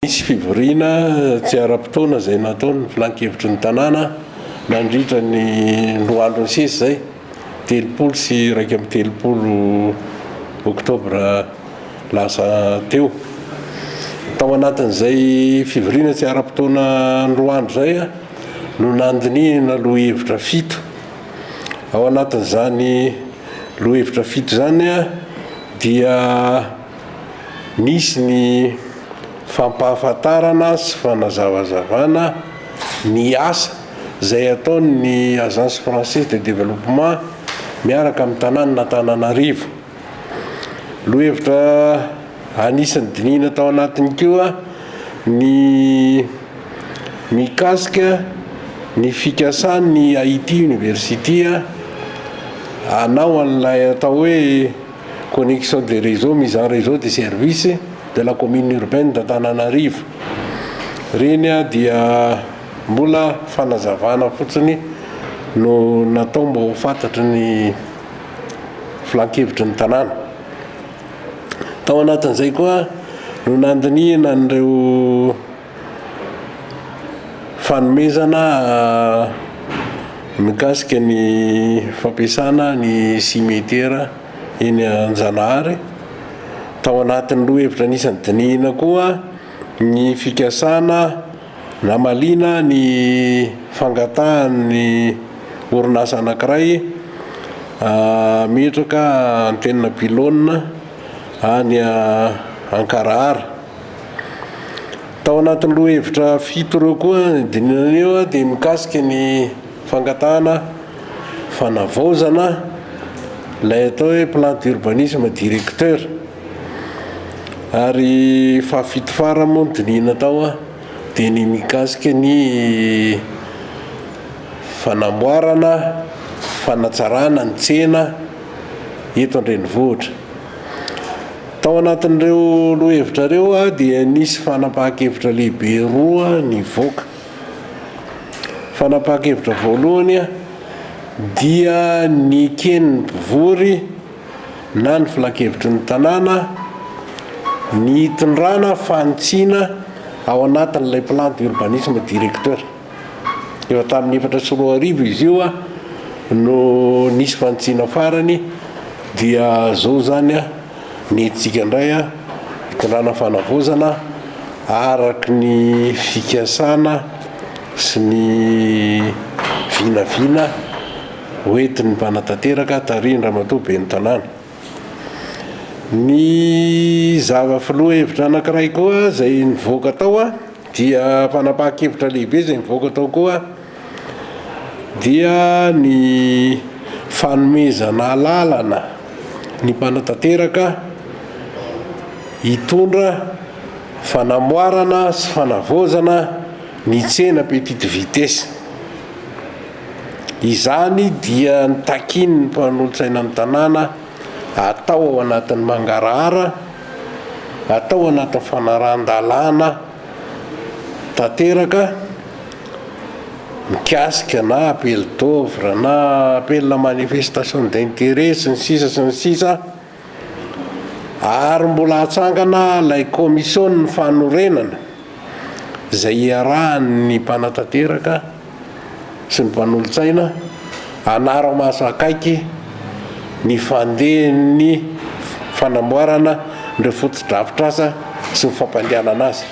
Misy fivoriana tsy ara-potoana zay nataony filan-kevitry ny tanàna nandritra ny roandro ny sesy zay 30 sy 1 oktobra lasa teo. Tao anatin'izay fivoriana tsy ara-potoana ny roandro zay no nandinihina lohahevitra fito. Ao anatin'izany lohahevitra fito zany dia nisy ny fampahafantarana sy fanazavazavana ny asa zay ataony agence française de développement miaraka amin'ny tanàna n'Antananarivo. Lohahevitra anisan'ny dinihina tao anatiny koa ny mikasika ny fikasany IT University anao an'ilay atao hoe connexion des réseaux, mise en réseau des services de la commune urbaine d'Antananarivo. Reny dia mbola fanazavana fotsiny no natao mba ho fantatry ny filan-kevitry ny tanàna. Tao anatin'izay koa no nandinihina an'ireo fanomezana mikasika ny fampiasana ny cimetera eny Anjanahary. Tao anatin'ny lohahevitra anisan'ny dinihina koa ny fikasana namalina ny fangatahan'ny orinasa anankiray metraka antenne pylône any Ankarahara. Tao anatin'ny lohahevitra fito ireo koa dinihina eo dia mikasika ny fangatahana fanavaozana ilay atao hoe plan d'urbanisme directeur. Ary fahafito fara moa ny dinihina tao dia ny mikasika ny fanamboarana fanatsarana ny tsena eto an-drenivohitra. Tao anatin'ireo lohahevitra ireo dia nisy fanapahan-kevitra lehibe roa nivoaka. Fanapahan-kevitra voalohany dia ny kenin'ny mpivory na ny filan-kevitry ny tanàna ny tondrana fantsiana ao anatin'ilay plan d'urbanisme directeur. Efa tamin'ny 4 sy 2 arivo izy io no nisy fantsiana farany dia zao zany nentsika indray tondrana fanavaozana araky ny fikasana sy ny vinavina hoentin'ny mpanatanteraka tarindra ramatoa be ny tanàna. Ny zava-filohahevitra anankiray koa zay nivoaka tao dia fanapahan-kevitra lehibe zay nivoaka tao koa dia ny fanomezana lalana ny mpanatanteraka hitondra fanamboarana sy fanavaozana ny tsena petite vitesse. Izany dia nitakiany ny mpanolontsaina amin'ny tanàna atao ao anatin'ny mangarahara, atao anatin'ny fanaran-dalàna tanteraka mikasika na appel d'offre na appel manifestation d'intérêt sy ny sisa ary mbola hatsangana ilay commission ny fanorenana zay iarahan'ny mpanatanteraka sy ny mpanolontsaina anara-maso akaiky ny fandehan'ny fanamboarana ireo foto-drafitr'asa sy ny fampandehanana azy.